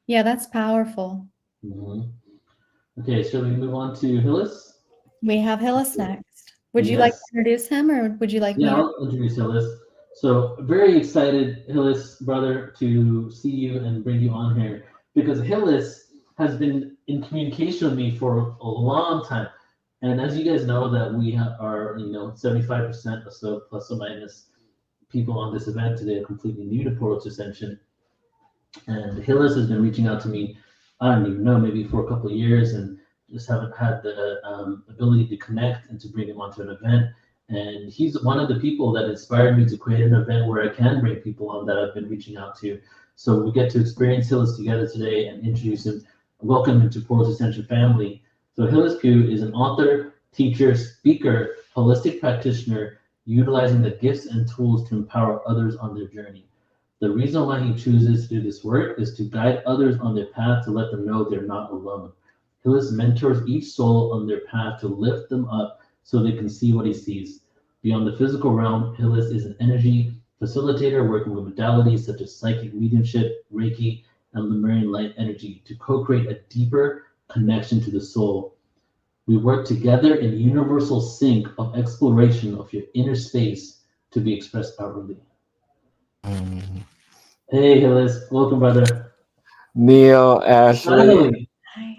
Yeah, that's powerful. Hmm. Okay, shall we move on to Hillis? We have Hillis next. Would you like to Yes. introduce him or would you like Yeah, me to? I'll introduce Hillis. So very excited, Hillis, brother, to see you and bring you on here because Hillis has been in communication with me for a long time. And as you guys know, that we are, 75% or so, plus or minus, people on this event today are completely new to Portal to Ascension. And Hillis has been reaching out to me, I don't even know, maybe for a couple of years, and just haven't had the ability to connect and to bring him onto an event. And he's one of the people that inspired me to create an event where I can bring people on that I've been reaching out to. So we get to experience Hillis together today and introduce him, welcome him to Portal Ascension family. So Hillis Pugh is an author, teacher, speaker, holistic practitioner, utilizing the gifts and tools to empower others on their journey. The reason why he chooses to do this work is to guide others on their path to let them know they're not alone. Hillis mentors each soul on their path to lift them up so they can see what he sees. Beyond the physical realm, Hillis is an energy facilitator working with modalities such as psychic mediumship, Reiki, and Lemurian light energy to co create a deeper connection to the soul. We work together in universal sync of exploration of your inner space to be expressed outwardly. Mhm. Hey, Hillis, welcome, brother. Neil, Ashley. Finally. Hi.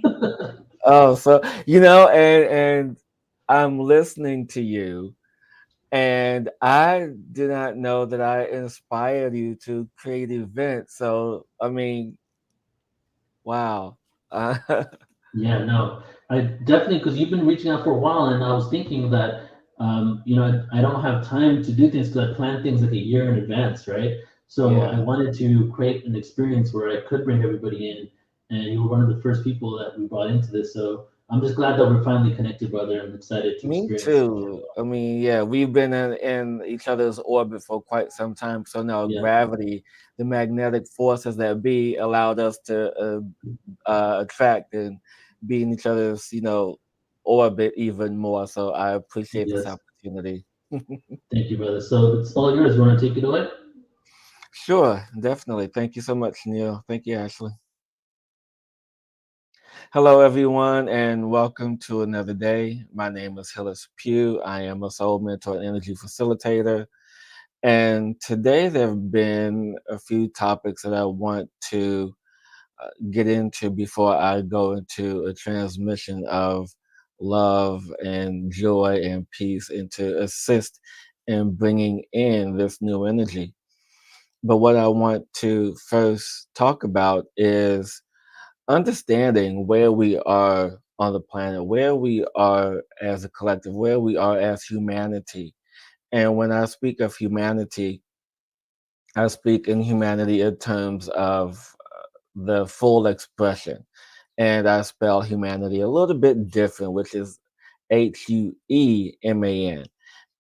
Oh, so and I'm listening to you, and I did not know that I inspired you to create events. So I mean, wow. Yeah, no, I definitely, because you've been reaching out for a while, and I was thinking that, I don't have time to do things because I plan things like a year in advance, right? So I Yeah. wanted to create an experience where I could bring everybody in, and you were one of the first people that we brought into this. So I'm just glad that we're finally connected, brother. I'm excited to Me experience it together. too. I mean, yeah, we've been in each other's orbit for quite some time. So now Yeah, gravity, the magnetic forces that be allowed us to attract and be in each other's, orbit even more. So I appreciate this yes. opportunity. Thank you, brother. So it's all yours. You want to take it away? Sure, definitely. Thank you so much, Neil. Thank you, Ashley. Hello, everyone, and welcome to another day. My name is Hillis Pugh. I am a soul mentor and energy facilitator. And today there have been a few topics that I want to get into before I go into a transmission of love and joy and peace and to assist in bringing in this new energy. But what I want to first talk about is understanding where we are on the planet, where we are as a collective, where we are as humanity. And when I speak of humanity, I speak in humanity in terms of the full expression. And I spell humanity a little bit different, which is HUEMAN.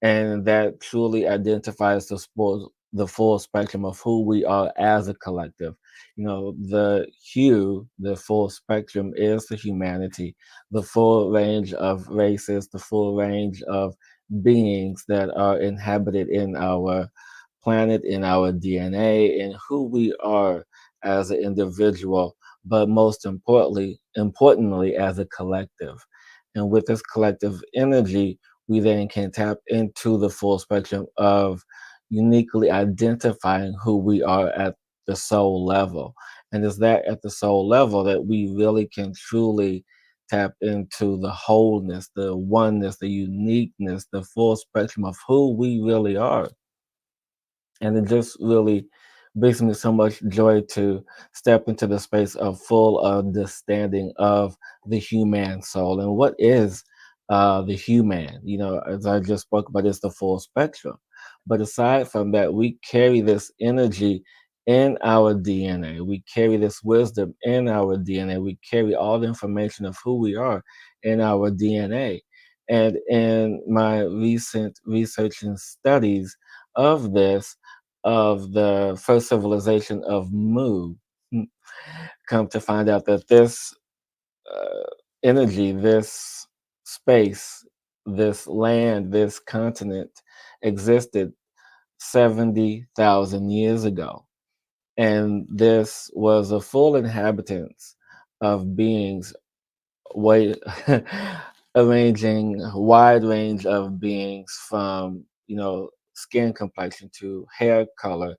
And that truly identifies the full spectrum of who we are as a collective. The hue, the full spectrum is the humanity, the full range of races, the full range of beings that are inhabited in our planet, in our DNA, in who we are as an individual, but most importantly as a collective. And with this collective energy, we then can tap into the full spectrum of uniquely identifying who we are at the soul level. And it's that at the soul level that we really can truly tap into the wholeness, the oneness, the uniqueness, the full spectrum of who we really are. And it just really brings me so much joy to step into the space of full understanding of the human soul. And what is the human? As I just spoke about, it's the full spectrum. But aside from that, we carry this energy in our DNA. We carry this wisdom in our DNA. We carry all the information of who we are in our DNA. And in my recent research and studies of this, of the first civilization of Mu, come to find out that this energy, this space, this land, this continent existed 70,000 years ago. And this was a full inhabitants of beings way arranging a wide range of beings from skin complexion to hair color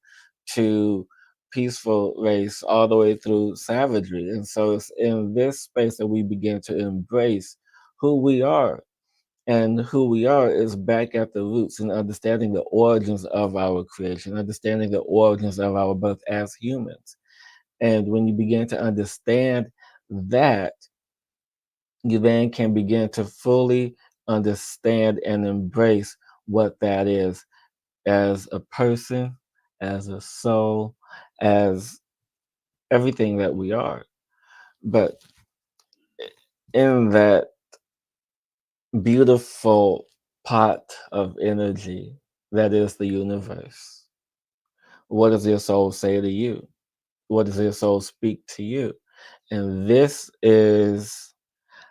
to peaceful race all the way through savagery. And so it's in this space that we begin to embrace who we are. And who we are is back at the roots and understanding the origins of our creation, understanding the origins of our birth as humans. And when you begin to understand that, you then can begin to fully understand and embrace what that is as a person, as a soul, as everything that we are. But in that beautiful pot of energy that is the universe, what does your soul say to you? What does your soul speak to you? And this is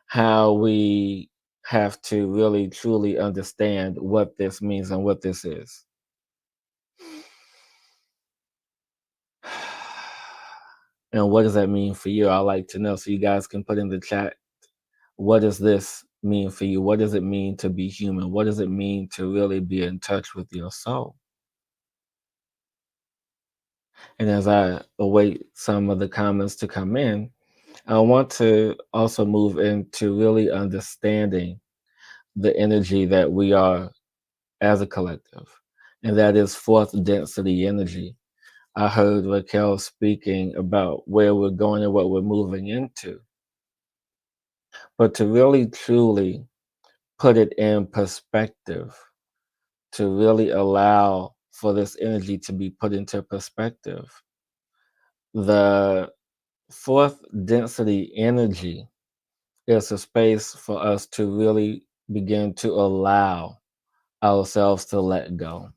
how we have to really truly understand what this means and what this is. And what does that mean for you? I'd like to know, so you guys can put in the chat, what does this mean for you? What does it mean to be human? What does it mean to really be in touch with your soul? And as I await some of the comments to come in, I want to also move into really understanding the energy that we are as a collective, and that is fourth density energy. I heard Raquel speaking about where we're going and what we're moving into. But to really truly put it in perspective, to really allow for this energy to be put into perspective, the fourth density energy is a space for us to really begin to allow ourselves to let go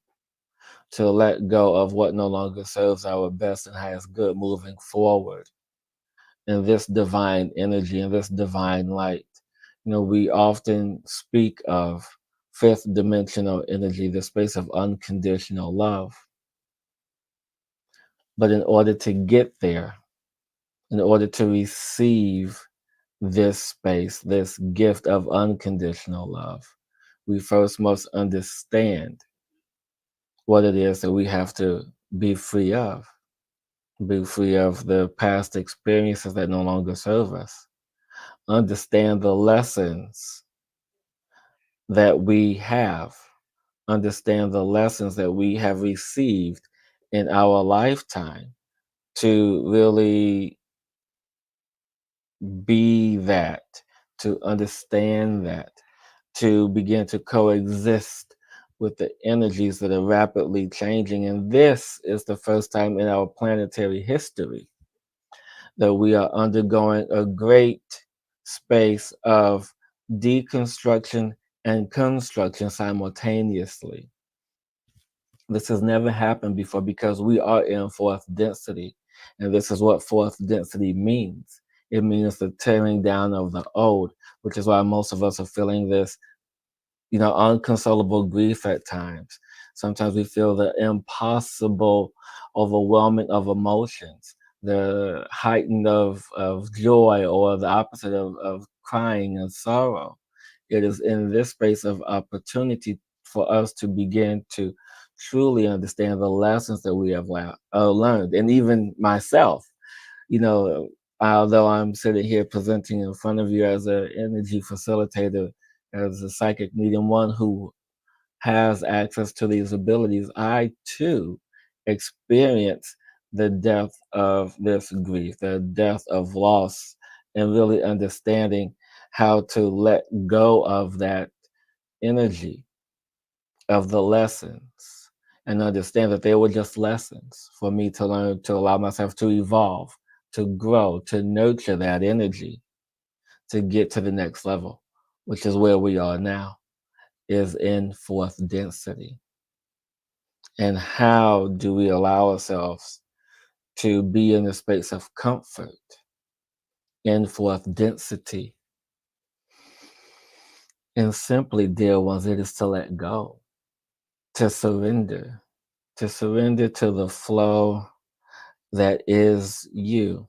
of what no longer serves our best and highest good moving forward in this divine energy, in this divine light. We often speak of fifth dimensional energy, the space of unconditional love. But in order to get there, in order to receive this space, this gift of unconditional love, we first must understand what it is that we have to be free of. Be free of the past experiences that no longer serve us. Understand the lessons that we have. Understand the lessons that we have received in our lifetime to really be that, to understand that, to begin to coexist with the energies that are rapidly changing. And this is the first time in our planetary history that we are undergoing a great space of deconstruction and construction simultaneously. This has never happened before because we are in fourth density. And this is what fourth density means. It means the tearing down of the old, which is why most of us are feeling this unconsolable grief at times. Sometimes we feel the impossible overwhelming of emotions, the heightened of joy, or the opposite of crying and sorrow. It is in this space of opportunity for us to begin to truly understand the lessons that we have learned. And even myself, you know, although I'm sitting here presenting in front of you as an energy facilitator, as a psychic medium, one who has access to these abilities, I too experience the depth of this grief, the depth of loss, and really understanding how to let go of that energy, of the lessons, and understand that they were just lessons for me to learn, to allow myself to evolve, to grow, to nurture that energy, to get to the next level, which is where we are now, is in fourth density. And how do we allow ourselves to be in a space of comfort in fourth density? And simply, dear ones, it is to let go, to surrender to the flow that is you,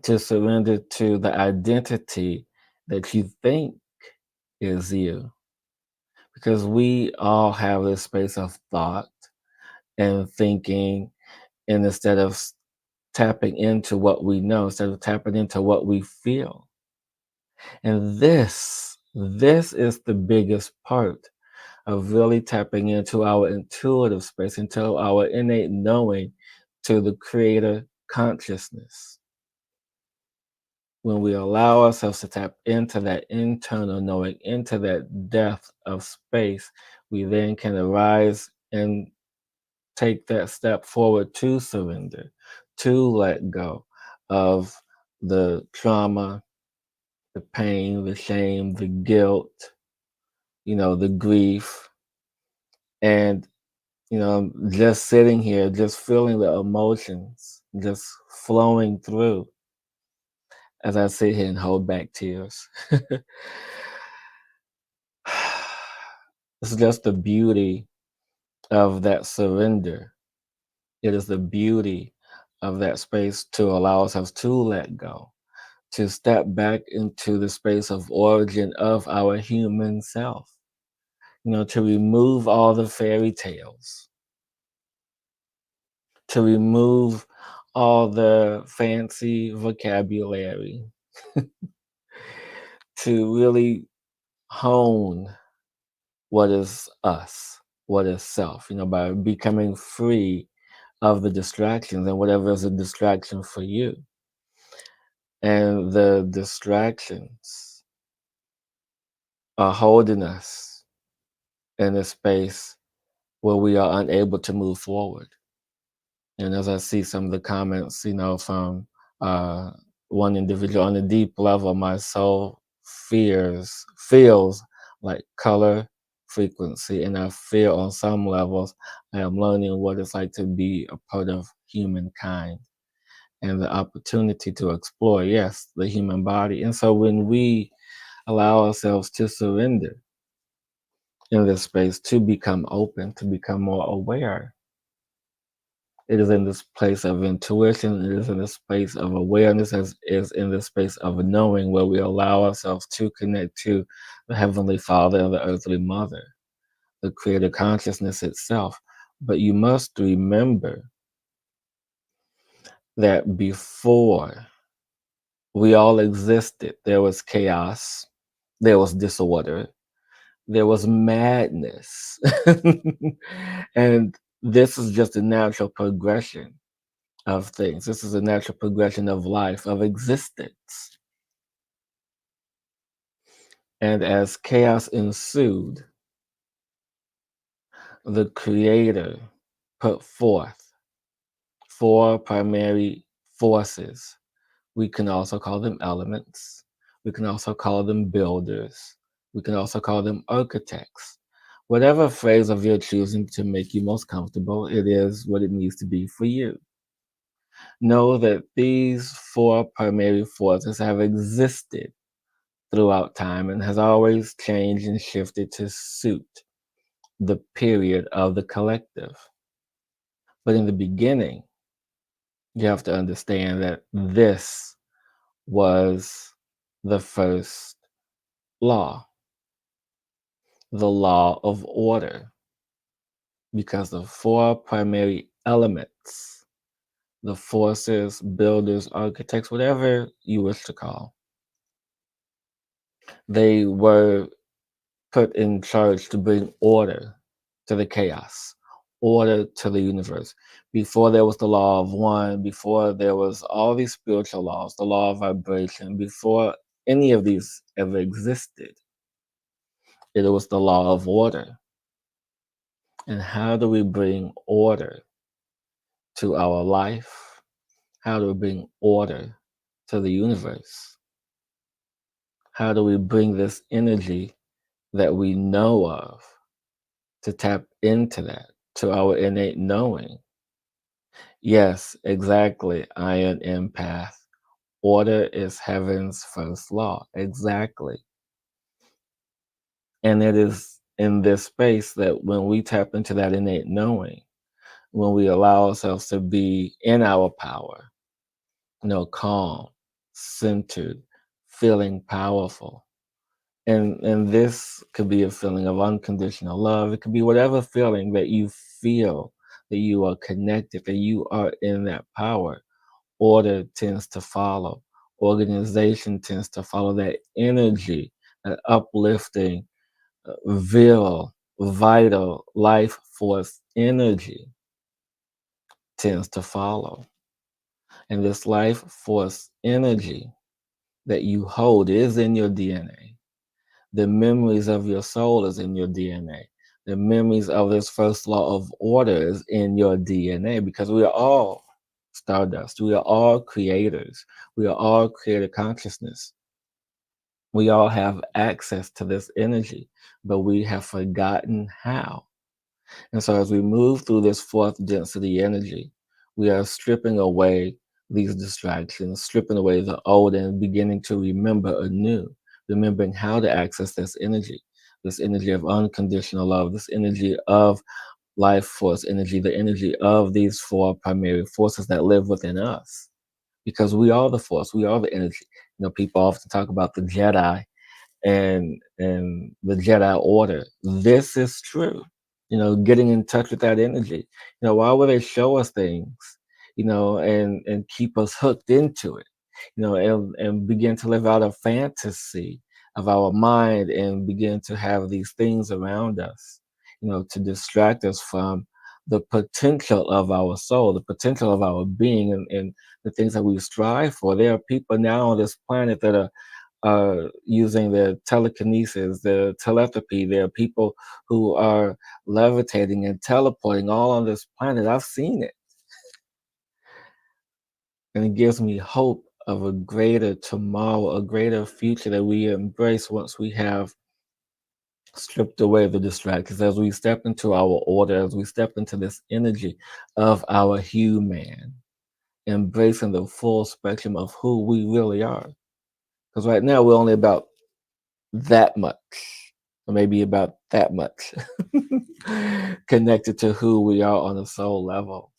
to surrender to the identity that you think is you. Because we all have this space of thought and thinking, and instead of tapping into what we know, instead of tapping into what we feel. And this is the biggest part of really tapping into our intuitive space, into our innate knowing, to the creator consciousness. When we allow ourselves to tap into that internal knowing, into that depth of space, we then can arise and take that step forward to surrender, to let go of the trauma, the pain, the shame, the guilt, the grief. And, just sitting here, just feeling the emotions just flowing through as I sit here and hold back tears. It's just the beauty of that surrender. It is the beauty of that space to allow ourselves to let go, to step back into the space of origin of our human self, to remove all the fairy tales, to remove all the fancy vocabulary, to really hone what is us, what is self, by becoming free of the distractions and whatever is a distraction for you. And the distractions are holding us in a space where we are unable to move forward. And as I see some of the comments, from one individual, on a deep level, my soul feels like color, frequency, and I feel on some levels I am learning what it's like to be a part of humankind and the opportunity to explore, yes, the human body. And so when we allow ourselves to surrender in this space, to become open, to become more aware, it is in this place of intuition, it is in this space of awareness, as is in this space of knowing, where we allow ourselves to connect to the Heavenly Father and the Earthly Mother, the creator consciousness itself. But you must remember that before we all existed, there was chaos, there was disorder, there was madness. And this is just a natural progression of things. This is a natural progression of life, of existence. And as chaos ensued, the Creator put forth four primary forces. We can also call them elements. We can also call them builders. We can also call them architects. Whatever phrase of your choosing to make you most comfortable, it is what it needs to be for you. Know that these four primary forces have existed throughout time and has always changed and shifted to suit the period of the collective. But in the beginning, you have to understand that this was the first law, the law of order, because the four primary elements, the forces, builders, architects, whatever you wish to call, they were put in charge to bring order to the chaos, order to the universe. Before there was the law of one, before there was all these spiritual laws, the law of vibration, before any of these ever existed, it was the law of order. And how do we bring order to our life? How do we bring order to the universe? How do we bring this energy that we know of to tap into that, to our innate knowing? Yes, exactly. I am empath. Order is heaven's first law. Exactly. And it is in this space that when we tap into that innate knowing, when we allow ourselves to be in our power, calm, centered, feeling powerful. And this could be a feeling of unconditional love. It could be whatever feeling that you feel that you are connected, that you are in that power. Order tends to follow. Organization tends to follow that energy, that uplifting, vital life force energy tends to follow. And this life force energy that you hold is in your DNA. The memories of your soul is in your DNA. The memories of this first law of order is in your DNA because we are all stardust. We are all creators. We are all creator consciousness. We all have access to this energy, but we have forgotten how. And so, as we move through this fourth density energy, we are stripping away these distractions, stripping away the old, and beginning to remember anew, remembering how to access this energy of unconditional love, this energy of life force energy, the energy of these four primary forces that live within us. Because we are the force, we are the energy. People often talk about the Jedi and the Jedi Order. This is true. Getting in touch with that energy. Why would they show us things, and keep us hooked into it, and begin to live out a fantasy of our mind and begin to have these things around us, to distract us from the potential of our soul, the potential of our being, and the things that we strive for. There are people now on this planet that are using their telekinesis, their telepathy. There are people who are levitating and teleporting all on this planet. I've seen it. And it gives me hope of a greater tomorrow, a greater future that we embrace once we have stripped away the distractions, as we step into our order, as we step into this energy of our human, embracing the full spectrum of who we really are. Because right now we're only about that much, or maybe about that much connected to who we are on a soul level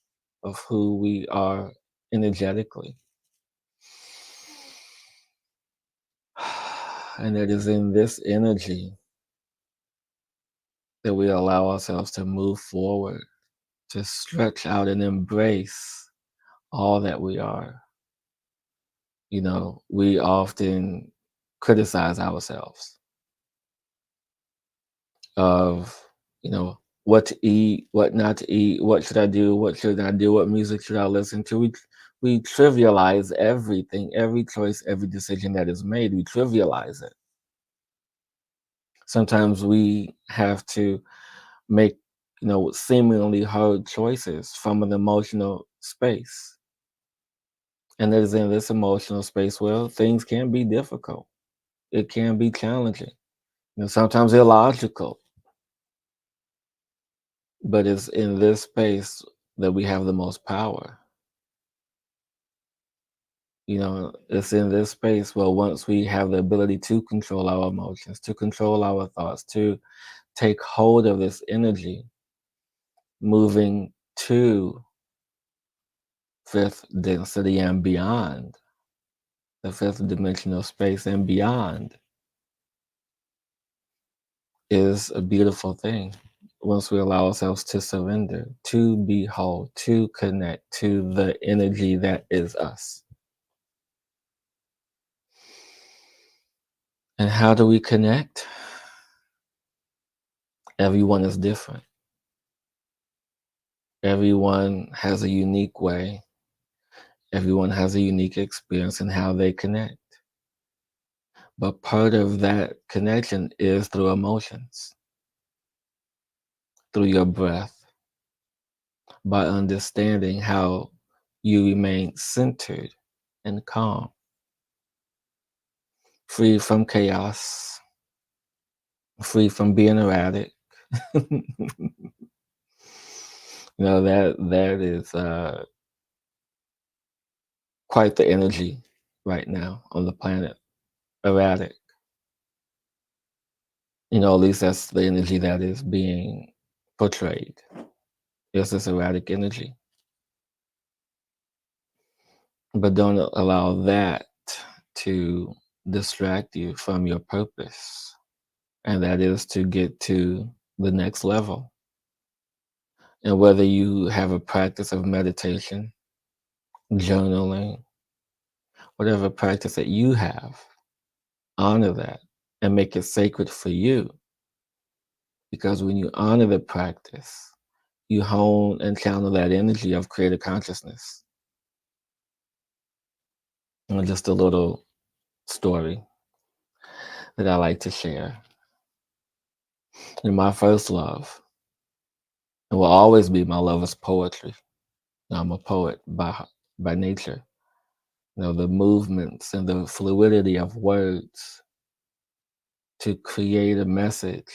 of who we are energetically. And it is in this energy that we allow ourselves to move forward, to stretch out and embrace all that we are. We often criticize ourselves of, what to eat, what not to eat, what should I do, what should I do, what music should I listen to. We trivialize everything, every choice, every decision that is made, we trivialize it. Sometimes we have to make, seemingly hard choices from an emotional space. And it is in this emotional space where things can be difficult. It can be challenging, sometimes illogical. But it's in this space that we have the most power. It's in this space where once we have the ability to control our emotions, to control our thoughts, to take hold of this energy, moving to fifth density and beyond, the fifth dimensional space and beyond, is a beautiful thing. Once we allow ourselves to surrender, to be whole, to connect to the energy that is us. And how do we connect? Everyone is different. Everyone has a unique way. Everyone has a unique experience in how they connect. But part of that connection is through emotions, through your breath, by understanding how you remain centered and calm, free from chaos, free from being erratic. That is quite the energy right now on the planet. Erratic. At least that's the energy that is being portrayed. It's this erratic energy. But don't allow that to distract you from your purpose, and that is to get to the next level. And whether you have a practice of meditation, journaling, whatever practice that you have, honor that and make it sacred for you. Because when you honor the practice, you hone and channel that energy of creative consciousness. And just a little story that I like to share. And my first love, and will always be my love, is poetry. I'm a poet by nature. The movements and the fluidity of words to create a message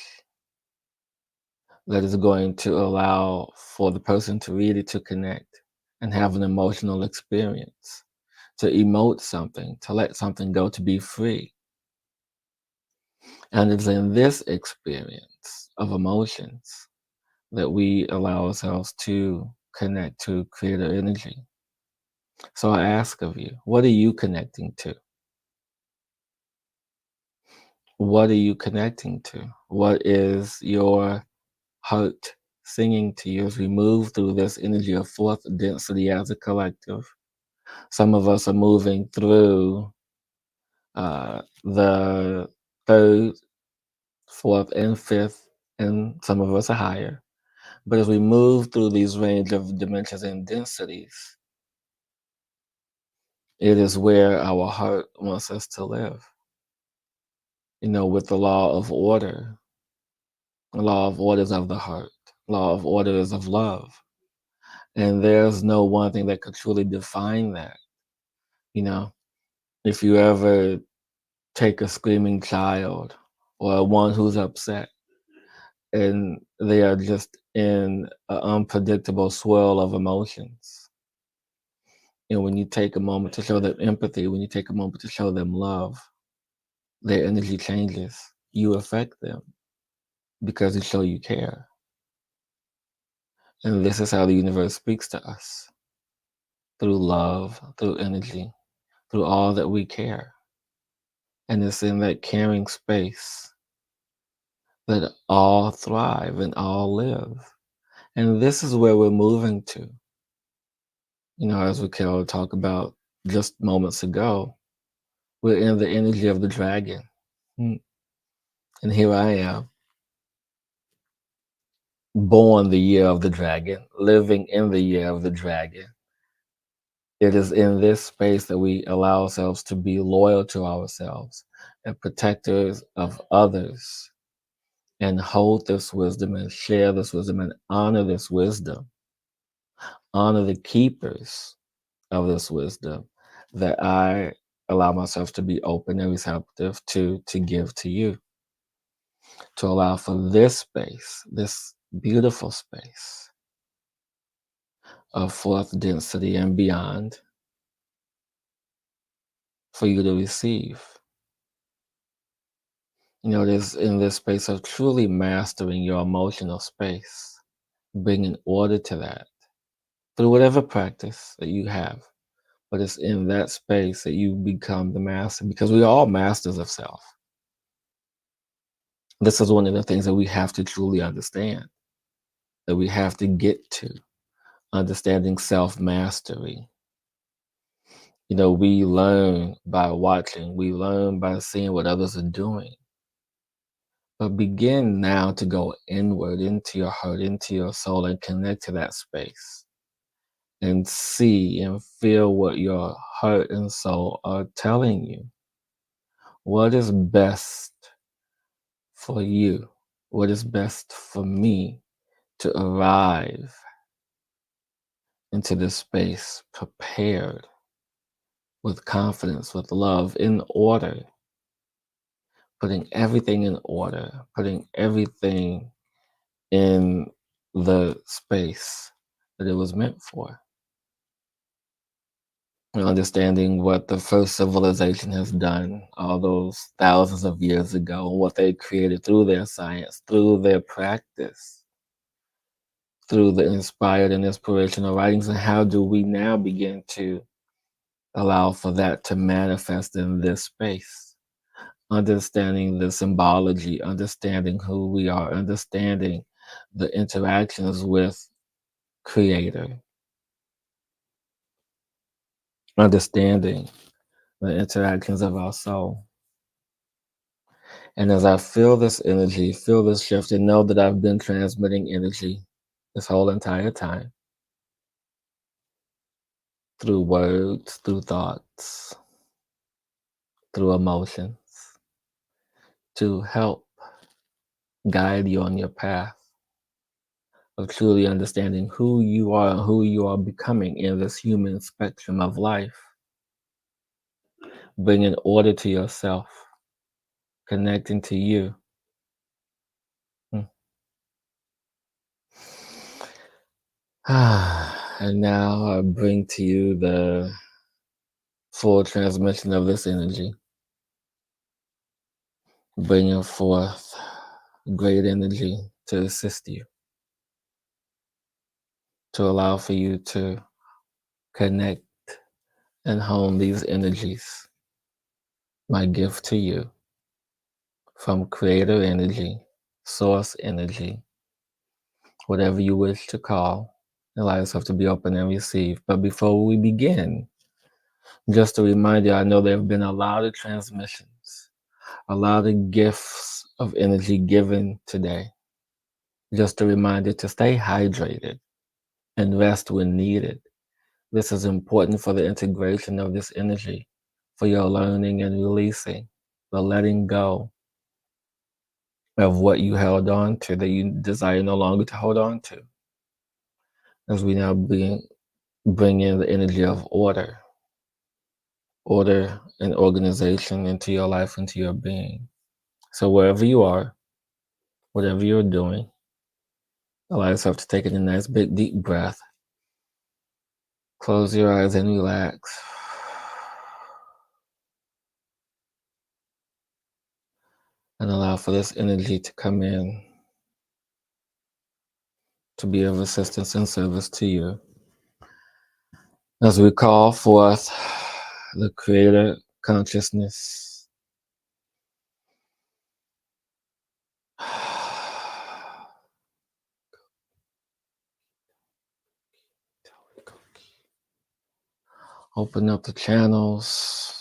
that is going to allow for the person to read it to connect and have an emotional experience, to emote something, to let something go, to be free. And it's in this experience of emotions that we allow ourselves to connect to creative energy. So I ask of you, what are you connecting to? What are you connecting to? What is your heart singing to you as we move through this energy of fourth density as a collective? Some of us are moving through the third, fourth, and fifth, and some of us are higher. But as we move through these range of dimensions and densities, it is where our heart wants us to live. With the law of order. The law of order is of the heart. Law of order is of love. And there's no one thing that could truly define that. If you ever take a screaming child or one who's upset and they are just in an unpredictable swirl of emotions, when you take a moment to show them empathy, when you take a moment to show them love, their energy changes. You affect them because you show you care. And this is how the universe speaks to us, through love, through energy, through all that we care. And it's in that caring space that all thrive and all live. And this is where we're moving to. As we talked about just moments ago, we're in the energy of the dragon. And here I am, born the year of the dragon, living in the year of the dragon. It is in this space that we allow ourselves to be loyal to ourselves and protectors of others, and hold this wisdom and share this wisdom and honor this wisdom. Honor the keepers of this wisdom that I allow myself to be open and receptive to give to you, to allow for this space, this beautiful space of fourth density and beyond for you to receive. It is in this space of truly mastering your emotional space, bringing order to that through whatever practice that you have. But it's in that space that you become the master, because we are all masters of self. This is one of the things that we have to truly understand, that we have to get to, understanding self-mastery. We learn by watching, we learn by seeing what others are doing. But begin now to go inward into your heart, into your soul, and connect to that space. And see and feel what your heart and soul are telling you. What is best for you? What is best for me to arrive into this space prepared, with confidence, with love, in order, putting everything in order, putting everything in the space that it was meant for. And understanding what the first civilization has done all those thousands of years ago, and what they created through their science, through their practice, through the inspired and inspirational writings, and how do we now begin to allow for that to manifest in this space? Understanding the symbology, understanding who we are, understanding the interactions with Creator, understanding the interactions of our soul. And as I feel this energy, feel this shift, and know that I've been transmitting energy this whole entire time through words, through thoughts, through emotions to help guide you on your path of truly understanding who you are and who you are becoming in this human spectrum of life. Bringing order to yourself, connecting to you. And now I bring to you the full transmission of this energy, bringing forth great energy to assist you, to allow for you to connect and hone these energies. My gift to you from creator energy, source energy, whatever you wish to call, allow yourself to be open and receive. But before we begin, just a reminder, I know there have been a lot of transmissions, a lot of gifts of energy given today. Just a reminder to stay hydrated and rest when needed. This is important for the integration of this energy, for your learning and releasing, the letting go of what you held on to that you desire no longer to hold on to. As we now bring in the energy of order and organization into your life, into your being. So wherever you are, whatever you're doing, allow yourself to take in a nice big deep breath. Close your eyes and relax. And allow for this energy to come in to be of assistance and service to you. As we call forth the creator consciousness, open up the channels.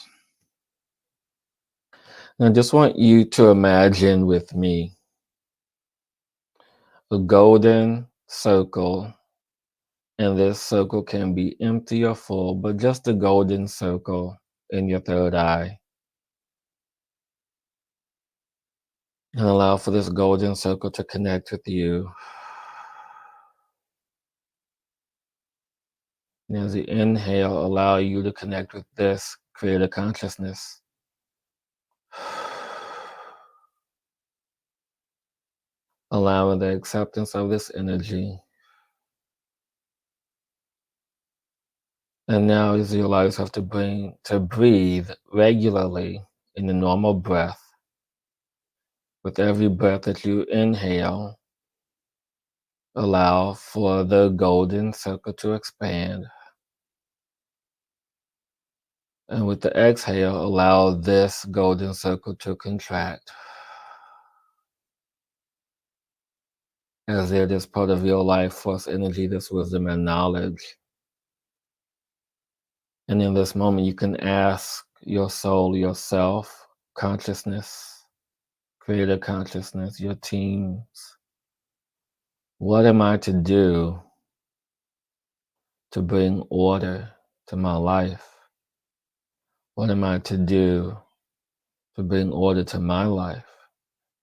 And I just want you to imagine with me a golden circle, and this circle can be empty or full, but just a golden circle in your third eye. And allow for this golden circle to connect with you. And as you inhale, allow you to connect with this creator consciousness. Allowing the acceptance of this energy. And now as you allow yourself to breathe regularly in the normal breath. With every breath that you inhale, allow for the golden circle to expand. And with the exhale, allow this golden circle to contract. As it is part of your life force energy, this wisdom and knowledge. And in this moment, you can ask your soul, yourself, consciousness, creator consciousness, your teams, what am I to do to bring order to my life? What am I to do to bring order to my life?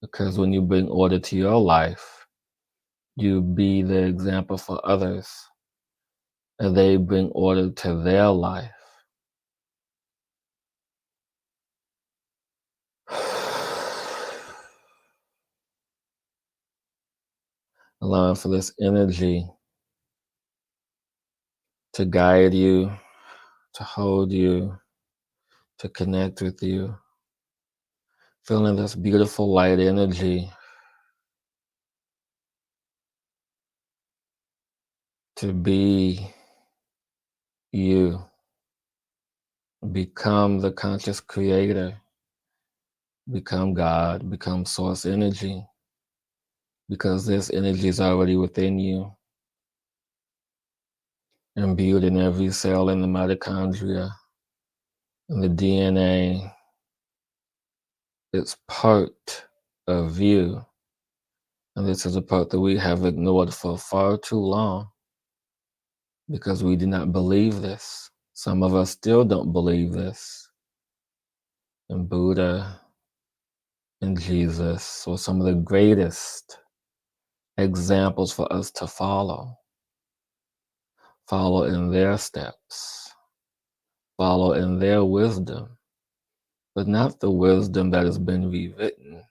Because when you bring order to your life, you be the example for others, and they bring order to their life. Allowing for this energy to guide you, to hold you, to connect with you. Feeling this beautiful light energy to be you. Become the conscious creator. Become God. Become source energy. Because this energy is already within you. Imbued in every cell in the mitochondria, in the DNA. It's part of you. And this is a part that we have ignored for far too long because we do not believe this. Some of us still don't believe this. And Buddha and Jesus were some of the greatest examples for us to follow. Follow in their steps. Follow in their wisdom. But not the wisdom that has been rewritten.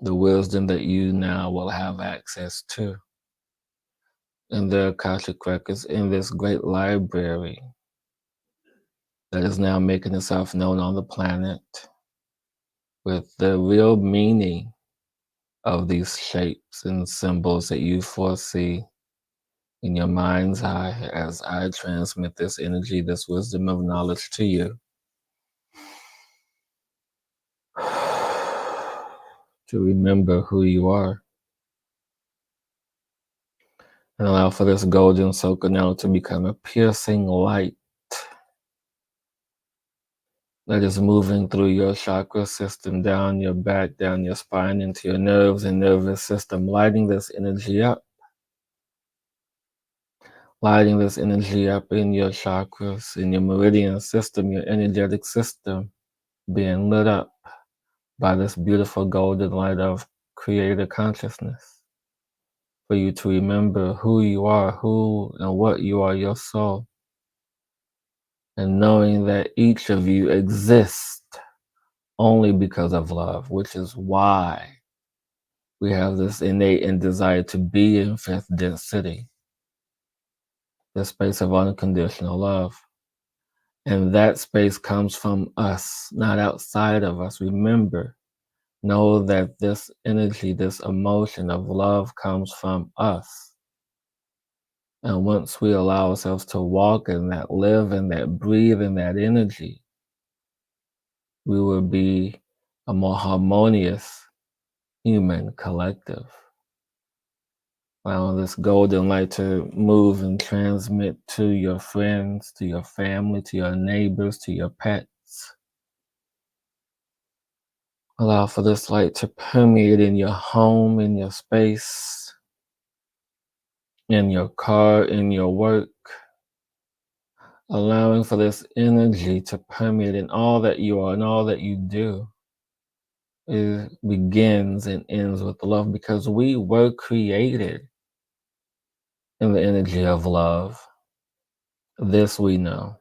The wisdom that you now will have access to. In their Akashic records, in this great library that is now making itself known on the planet with the real meaning of these shapes and symbols that you foresee in your mind's eye as I transmit this energy, this wisdom of knowledge to you. To remember who you are. And allow for this golden circle now to become a piercing light that is moving through your chakra system, down your back, down your spine, into your nerves and nervous system, lighting this energy up. Lighting this energy up in your chakras, in your meridian system, your energetic system, being lit up by this beautiful golden light of creator consciousness. For you to remember who you are, who and what you are, your soul. And knowing that each of you exists only because of love, which is why we have this innate and desire to be in fifth density, the space of unconditional love. And that space comes from us, not outside of us. Remember, know that this energy, this emotion of love comes from us. And once we allow ourselves to walk in that, live in that, breathe in that energy, we will be a more harmonious human collective. Allow this golden light to move and transmit to your friends, to your family, to your neighbors, to your pets. Allow for this light to permeate in your home, in your space, in your car, in your work. Allowing for this energy to permeate in all that you are and all that you do. It begins and ends with love because we were created in the energy of love. This we know.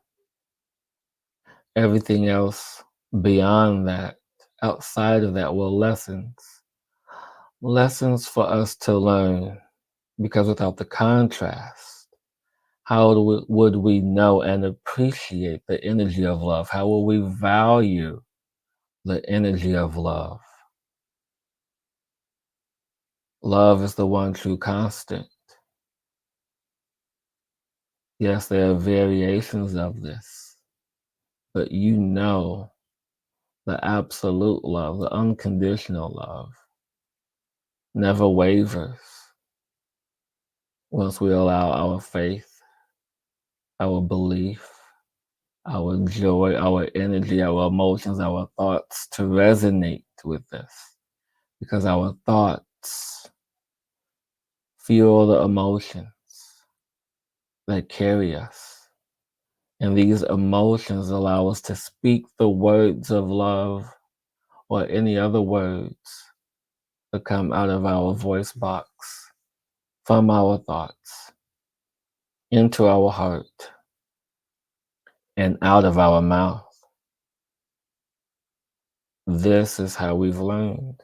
Everything else beyond that, outside of that, were lessons. Lessons for us to learn, because without the contrast, how would we know and appreciate the energy of love? How will we value the energy of love? Love is the one true constant. Yes, there are variations of this, but you know the absolute love, the unconditional love, never wavers once we allow our faith, our belief, our joy, our energy, our emotions, our thoughts to resonate with this. Because our thoughts fuel the emotions that carry us. And these emotions allow us to speak the words of love or any other words that come out of our voice box, from our thoughts, into our heart, and out of our mouth. This is how we've learned.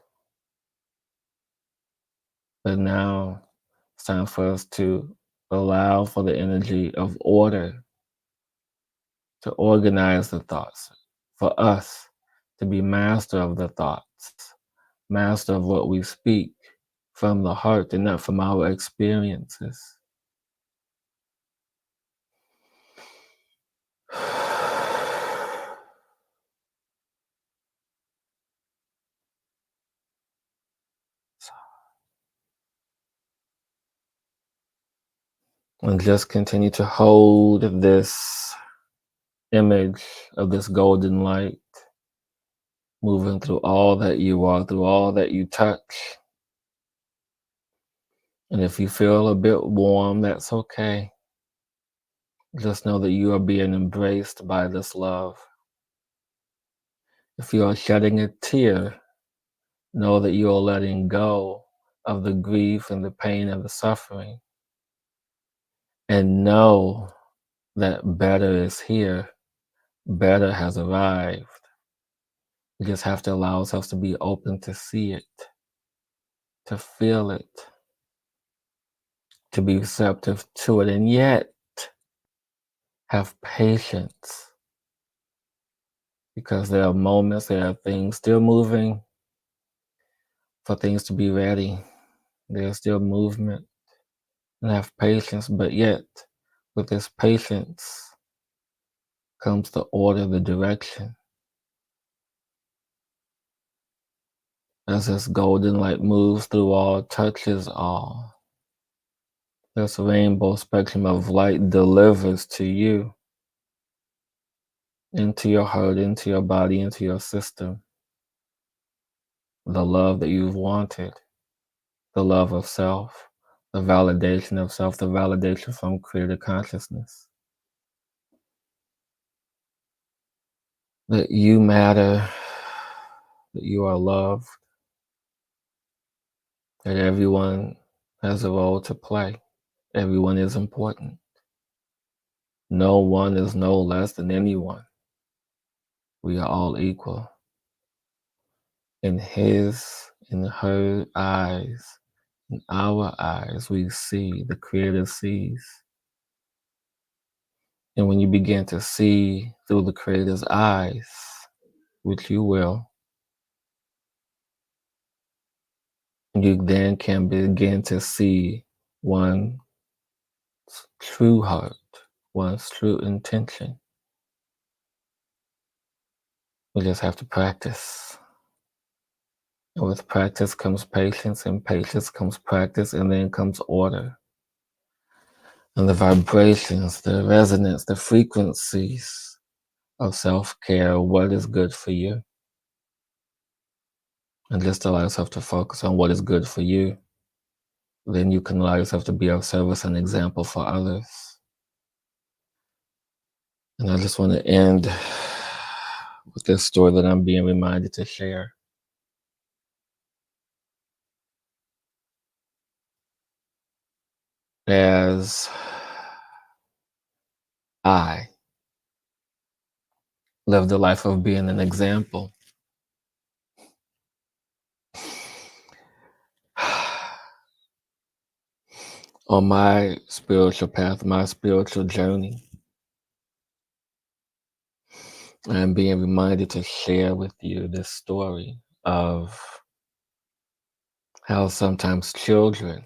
But now it's time for us to allow for the energy of order to organize the thoughts, for us to be master of the thoughts, master of what we speak from the heart and not from our experiences. And just continue to hold this image of this golden light moving through all that you are, through all that you touch. And if you feel a bit warm, that's okay. Just know that you are being embraced by this love. If you are shedding a tear, know that you are letting go of the grief and the pain and the suffering. And know that better is here. Better has arrived. We just have to allow ourselves to be open to see it, to feel it, to be receptive to it, and yet have patience. Because there are moments, there are things still moving for things to be ready. There's still movement, and have patience, but yet with this patience comes the order, the direction. As this golden light moves through all, touches all, this rainbow spectrum of light delivers to you, into your heart, into your body, into your system, the love that you've wanted, the love of self, the validation of self, the validation from creator consciousness. That you matter, that you are loved, that everyone has a role to play. Everyone is important. No one is no less than anyone. We are all equal. In his, in her eyes, in our eyes, we see, the Creator sees. And when you begin to see through the Creator's eyes, which you will, you then can begin to see one's true heart, one's true intention. We just have to practice. And with practice comes patience, and patience comes practice, and then comes order. And the vibrations, the resonance, the frequencies of self-care, what is good for you. And just allow yourself to focus on what is good for you. Then you can allow yourself to be of service and example for others. And I just want to end with this story that I'm being reminded to share. As I live the life of being an example, on my spiritual path, my spiritual journey, I'm being reminded to share with you this story of how sometimes children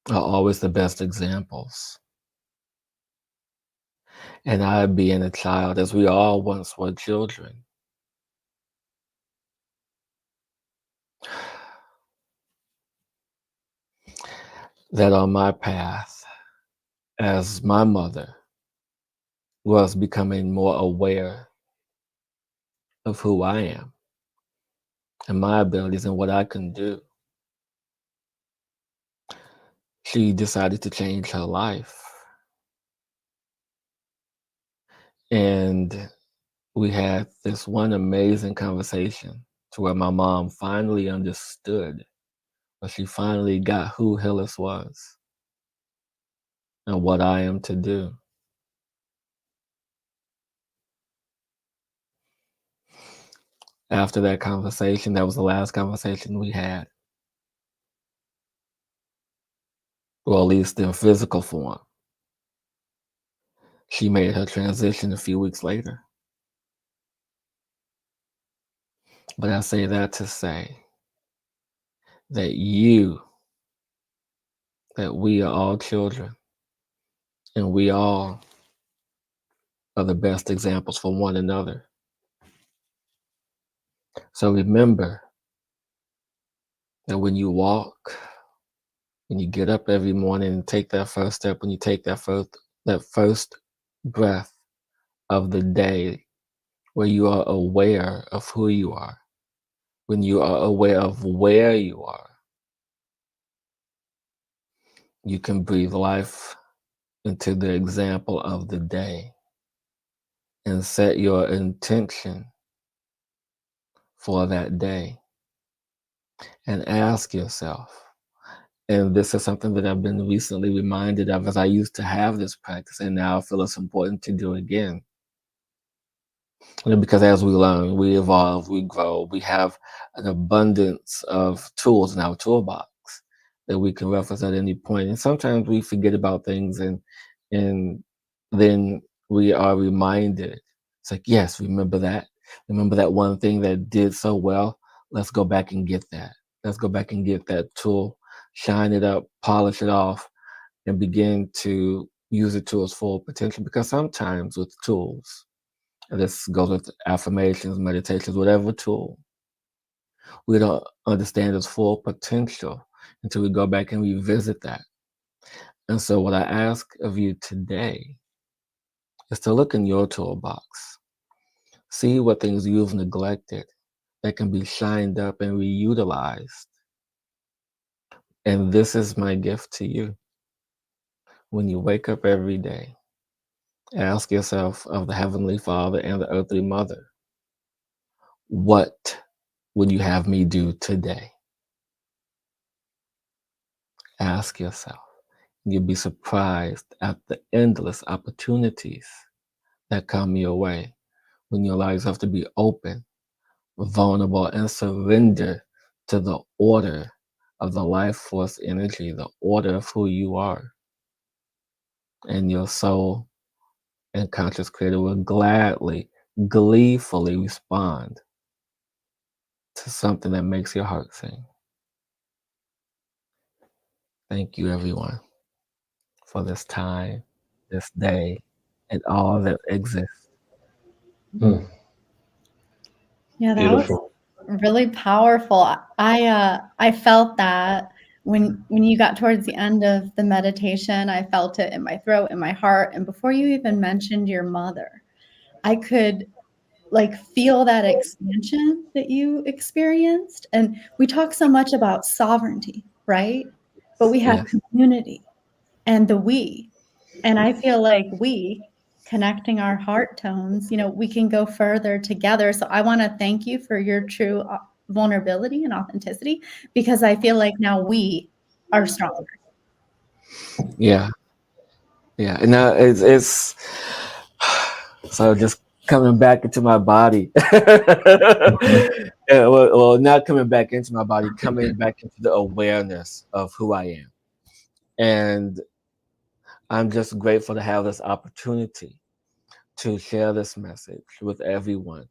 are always the best examples. And I, being a child, as we all once were children, that on my path, as my mother was becoming more aware of who I am and my abilities and what I can do, she decided to change her life. And we had this one amazing conversation to where my mom finally understood, or she finally got who Hillis was and what I am to do. After that conversation, that was the last conversation we had. Or at least in physical form. She made her transition a few weeks later. But I say that to say that that we are all children, and we all are the best examples for one another. So remember that when you walk, when you get up every morning and take that first step, when you take that first breath of the day, where you are aware of who you are, when you are aware of where you are, you can breathe life into the example of the day and set your intention for that day and ask yourself. And this is something that I've been recently reminded of, as I used to have this practice, and now I feel it's important to do again. Because as we learn, we evolve, we grow, we have an abundance of tools in our toolbox that we can reference at any point. And sometimes we forget about things, and then we are reminded. It's like, yes, remember that. Remember that one thing that did so well. Let's go back and get that. Let's go back and get that tool, shine it up, polish it off, and begin to use it to its full potential. Because sometimes with tools, and this goes with affirmations, meditations, whatever tool, we don't understand its full potential until we go back and revisit that. And so, what I ask of you today is to look in your toolbox, see what things you've neglected that can be shined up and reutilized. And this is my gift to you. When you wake up every day, ask yourself of the Heavenly Father and the Earthly Mother, what would you have me do today? Ask yourself. You'll be surprised at the endless opportunities that come your way when you allow yourself to be open, vulnerable, and surrender to the order of the life force energy, the order of who you are. And your soul and conscious creator will gladly, gleefully respond to something that makes your heart sing. Thank you, everyone, for this time, this day, and all that exists. Hmm. Yeah, that was Beautiful. really powerful. I felt that when you got towards the end of the meditation, I felt it in my throat, in my heart, and before you even mentioned your mother, I could like feel that expansion that you experienced. And we talk so much about sovereignty, right? But we have Yes. community and the we. And I feel like we connecting our heart tones, we can go further together. So I want to thank you for your true vulnerability and authenticity, because I feel like now we are stronger. Yeah. Yeah. And now it's so just coming back into my body. Yeah, well, not coming back into my body, coming back into the awareness of who I am. And I'm just grateful to have this opportunity to share this message with everyone,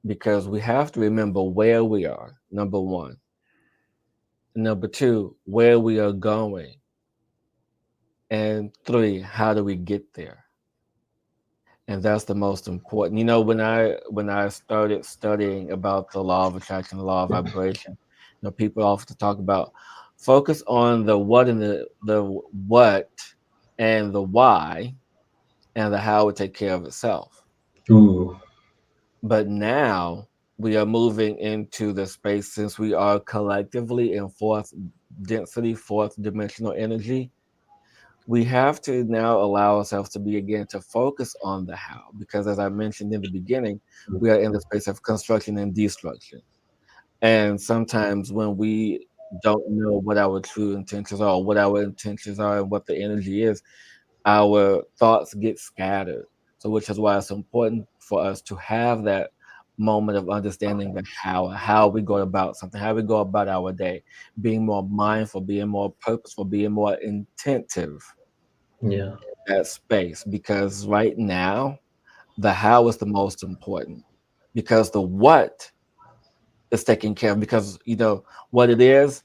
because we have to remember where we are, number one. Number two, where we are going. And three, how do we get there? And that's the most important. When I started studying about the law of attraction, the law of vibration, people often talk about focus on the what and the what and the why, and the how would take care of itself. Ooh. But now we are moving into the space, since we are collectively in fourth density, fourth dimensional energy. We have to now allow ourselves to begin to focus on the how, because as I mentioned in the beginning, we are in the space of construction and destruction. And sometimes when we don't know what our true intentions are, what our intentions are, and what the energy is, our thoughts get scattered. So, which is why it's important for us to have that moment of understanding the how we go about something, how we go about our day, being more mindful, being more purposeful, being more intentive. Yeah. That space, because right now the how is the most important, because the what is taken care of, because what it is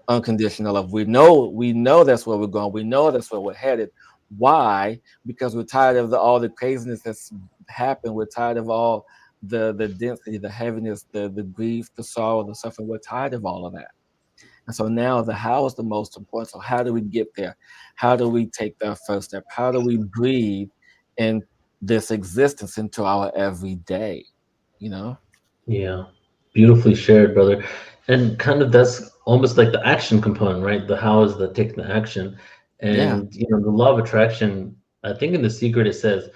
unconditional love. We know that's where we're going, we know that's where we're headed. Why? Because we're tired of all the craziness that's happened. We're tired of all the density, the heaviness, the grief, the sorrow, the suffering. We're tired of all of that. And so now the how is the most important. So how do we get there? How do we take that first step? How do we breathe in this existence into our everyday? You know? Yeah, beautifully shared, brother. And kind of that's almost like the action component, right? The how is the taking the action. Yeah. And the law of attraction, I think in The Secret it says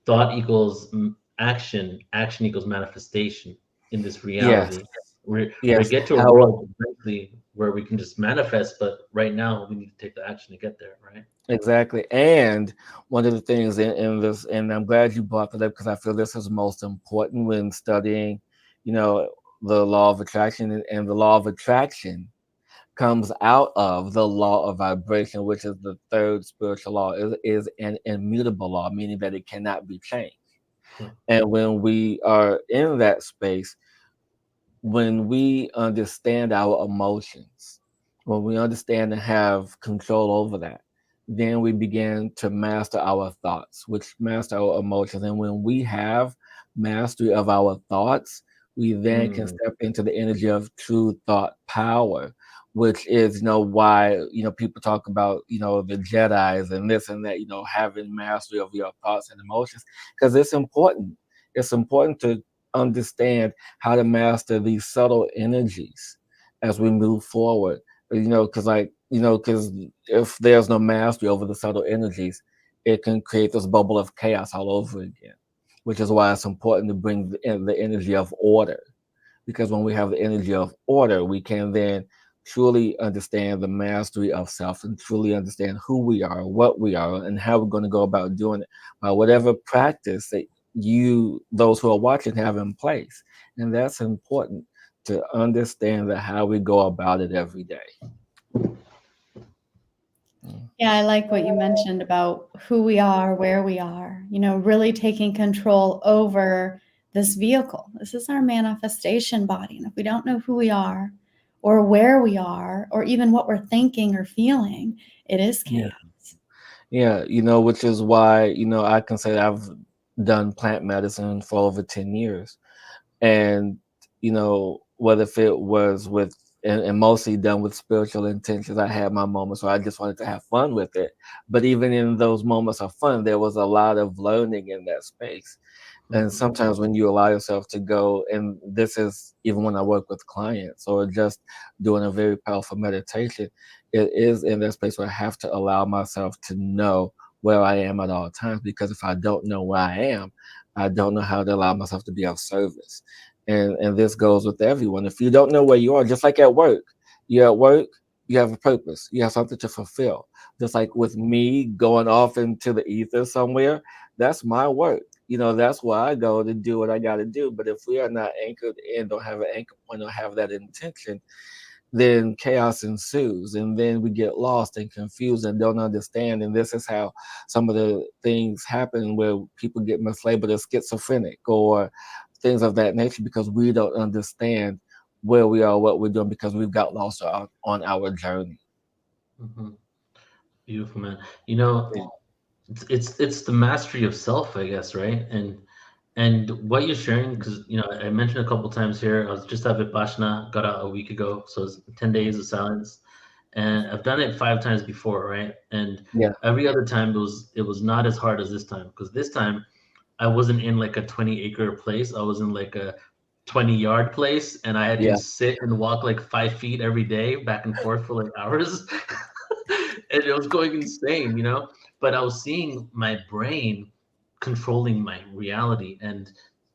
thought equals action, action equals manifestation in this Yes. reality. We Yes. get to a How world eventually where we can just manifest, but right now we need to take the action to get there, right? exactly. And one of the things in this, and I'm glad you brought that up because I feel this is most important when studying, you know, the law of attraction, and the law of attraction comes out of the law of vibration, which is the third spiritual law, is an immutable law, meaning that it cannot be changed. Hmm. And when we are in that space, when we understand our emotions, when we understand and have control over that, then we begin to master our thoughts, which master our emotions. And when we have mastery of our thoughts, we then can Mm, step into the energy of true thought power, which is, why, people talk about, the Jedi's and this and that, having mastery of your thoughts and emotions, because it's important. It's important to understand how to master these subtle energies as we move forward. Because if there's no mastery over the subtle energies, it can create this bubble of chaos all over again. Which is why it's important to bring the energy of order. Because when we have the energy of order, we can then truly understand the mastery of self and truly understand who we are, what we are, and how we're going to go about doing it by whatever practice that those who are watching, have in place. And that's important to understand that how we go about it every day. Yeah, I like what you mentioned about who we are, where we are, really taking control over this vehicle. This is our manifestation body. And if we don't know who we are or where we are or even what we're thinking or feeling, it is chaos. Yeah, which is why, I can say I've done plant medicine for over 10 years. And, whether if it was with, and mostly done with spiritual intentions, I had my moments where I just wanted to have fun with it. But even in those moments of fun, there was a lot of learning in that space. And mhm. sometimes when you allow yourself to go, and this is even when I work with clients or just doing a very powerful meditation, it is in that space where I have to allow myself to know where I am at all times. Because if I don't know where I am, I don't know how to allow myself to be of service. And this goes with everyone. If you don't know where you are, just like at work, you're at work, you have a purpose, you have something to fulfill. Just like with me going off into the ether somewhere, that's my work. That's where I go to do what I got to do. But if we are not anchored in, don't have an anchor point, don't have that intention, then chaos ensues. And then we get lost and confused and don't understand. And this is how some of the things happen where people get mislabeled as schizophrenic or things of that nature, because we don't understand where we are, what we're doing, because we've got lost on our journey. Mhm. Beautiful, man. It's the mastery of self, I guess, right? And what you're sharing, because I mentioned a couple times here, I was just at Vipassana, got out a week ago, so it's 10 days of silence, and I've done it 5 times before, right? And Yeah. every other time it was not as hard as this time, because this time I wasn't in like a 20-acre place, I was in like a 20-yard place, and I had to Yeah. sit and walk like 5 feet every day back and forth for like hours. And it was going insane. But I was seeing my brain controlling my reality, and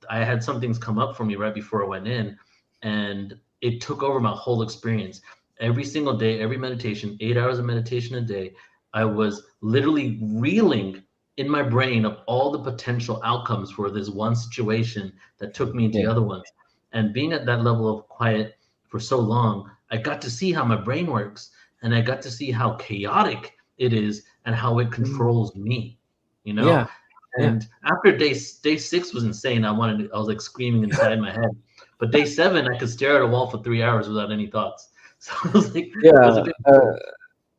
I had some things come up for me right before I went in, and it took over my whole experience. Every single day, every meditation, 8 hours of meditation a day, I was literally reeling in my brain of all the potential outcomes for this one situation that took me into the Yeah. other ones. And being at that level of quiet for so long, I got to see how my brain works, and I got to see how chaotic it is and how it controls me, you know? Yeah. Yeah. And after day 6 was insane. I was like screaming inside my head. But day 7, I could stare at a wall for 3 hours without any thoughts. So I was like, it was a Yeah. bit.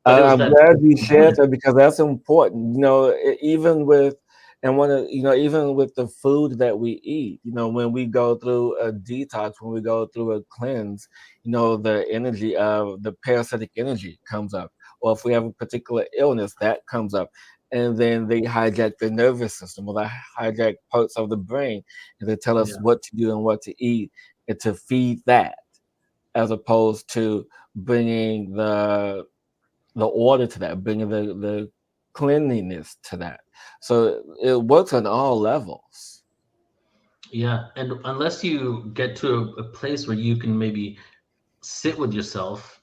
But it was I'm that glad you shared that because that's important. Even with and one of even with the food that we eat, when we go through a detox, when we go through a cleanse, the energy of the parasitic energy comes up. Or if we have a particular illness, that comes up. And then they hijack the nervous system, or they hijack parts of the brain, and they tell us yeah. what to do and what to eat, and to feed that, as opposed to bringing the order to that, bringing the cleanliness to that. So it works on all levels. Yeah, and unless you get to a place where you can maybe sit with yourself,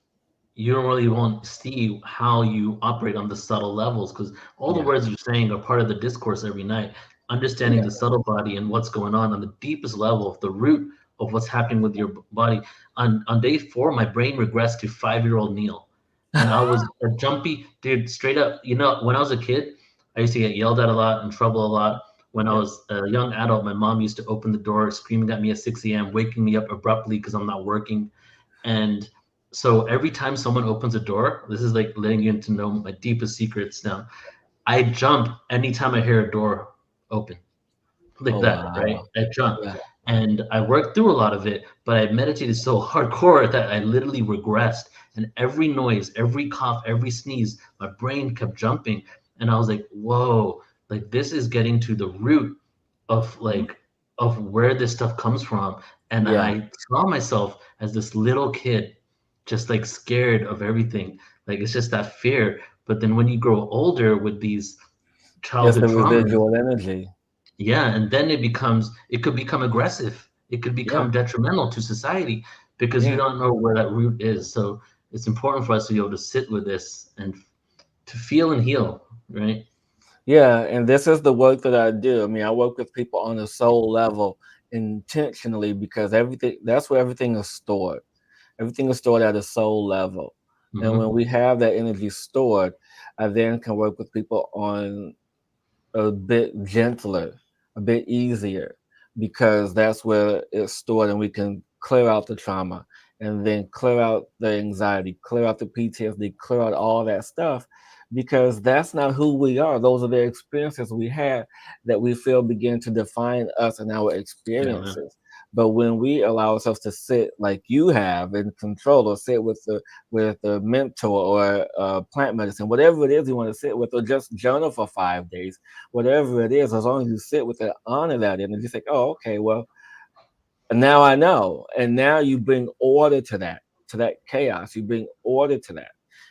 you don't really want to see how you operate on the subtle levels, because all the Yeah, words you're saying are part of the discourse every night. Understanding yeah, the subtle body and what's going on the deepest level of the root of what's happening with your body. On day 4, my brain regressed to 5-year-old Neil, and I was a jumpy dude, straight up. When I was a kid, I used to get yelled at a lot, in trouble a lot. When I yeah. was a young adult, my mom used to open the door, screaming at me at 6 a.m., waking me up abruptly because I'm not working. And so every time someone opens a door, this is like letting you into know my deepest secrets now. I jump anytime I hear a door open, like Oh that, right? wow. I jump. Yeah, And I worked through a lot of it, but I meditated so hardcore that I literally regressed. And every noise, every cough, every sneeze, my brain kept jumping. And I was like, whoa, like this is getting to the root of where this stuff comes from. And yeah. I saw myself as this little kid, just like scared of everything. Like it's just that fear. But then when you grow older with these It's childhood the traumas, residual energy. yeah, and then it could become aggressive. It could Yeah, become detrimental to society because you yeah, don't know where that root is. So it's important for us to be able to sit with this and to feel and heal, right? yeah. And this is the work that I do. I mean, I work with people on a soul level intentionally because everything that's where everything is stored. Everything is stored at a soul level. And when Hmm. we have that energy stored, I then can work with people on a bit gentler, a bit easier, because that's where it's stored and we can clear out the trauma and then clear out the anxiety, clear out the PTSD, clear out all that stuff because that's not who we are. Those are the experiences we had that we feel begin to define us and our Yeah, man. experiences. But when we allow ourselves to sit like you have in control, or sit with a mentor or plant medicine, whatever it is you want to sit with, or just journal for 5 days, whatever it is, as long as you sit with it, honor that energy, say, oh, okay, well, now I know. And now you bring order to that chaos. You bring order to that.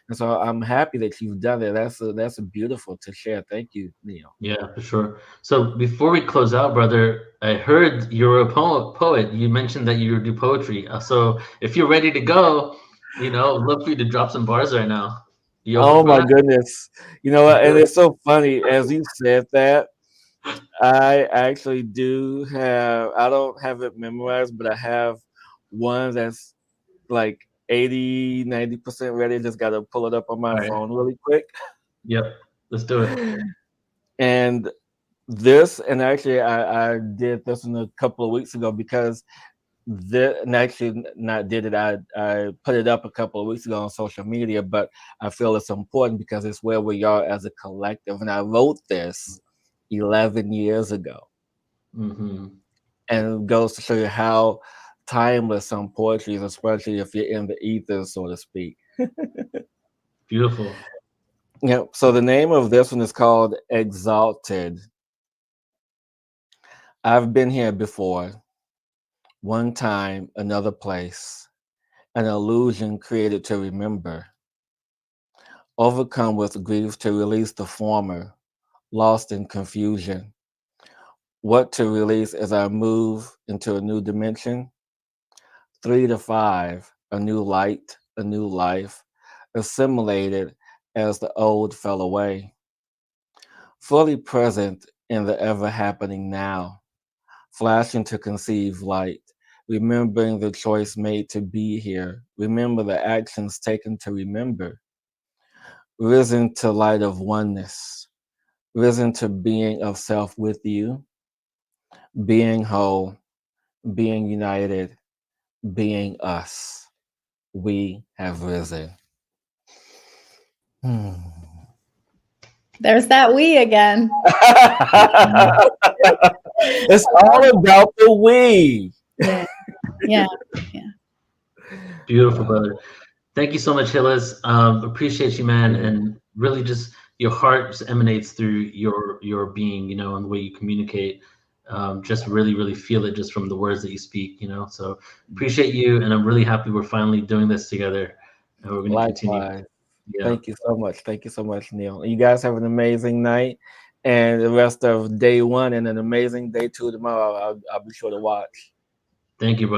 And so I'm happy that you've done it. That's a beautiful to share. Thank you, Neil. Yeah, for sure. So before we close out, brother, I heard you're a poet. You mentioned that you do poetry. So if you're ready to go, I'd love for you to drop some bars right now. You open Oh for my that? goodness. You know what? And it's so funny as you said that. I actually do have, I don't have it memorized, but I have one that's like 80, 90% ready. Just got to pull it up on my All right. phone really quick. Yep. Let's do it. And and actually, I did this one a couple of weeks ago because and actually not did it. I put it up a couple of weeks ago on social media, but I feel it's important because it's where we are as a collective. And I wrote this 11 years ago. Hmm. And it goes to show you how timeless some poetry is, especially if you're in the ether, so to speak. Beautiful. Yeah. So the name of this one is called Exalted. I've been here before. One time, another place. An illusion created to remember. Overcome with grief to release the former. Lost in confusion. What to release as I move into a new dimension? 3 to 5, a new light, a new life, assimilated as the old fell away, fully present in the ever happening now, flashing to conceive light, remembering the choice made to be here, remember the actions taken to remember, risen to light of oneness, risen to being of self with you, being whole, being united, being us. We have risen. There's that we again. It's all about the we. Yeah. Yeah. Beautiful, brother. Thank you so much, Hillis. Appreciate you, man, and really just your heart just emanates through your being, you know, and the way you communicate. Just really feel it just from the words that you speak, you know. So appreciate you, and I'm really happy we're finally doing this together, and we're going to continue. Likewise. Yeah. Thank you so much. Thank you so much, Neil. You guys have an amazing night and the rest of day one and an amazing day two tomorrow. I'll be sure to watch. Thank you, brother.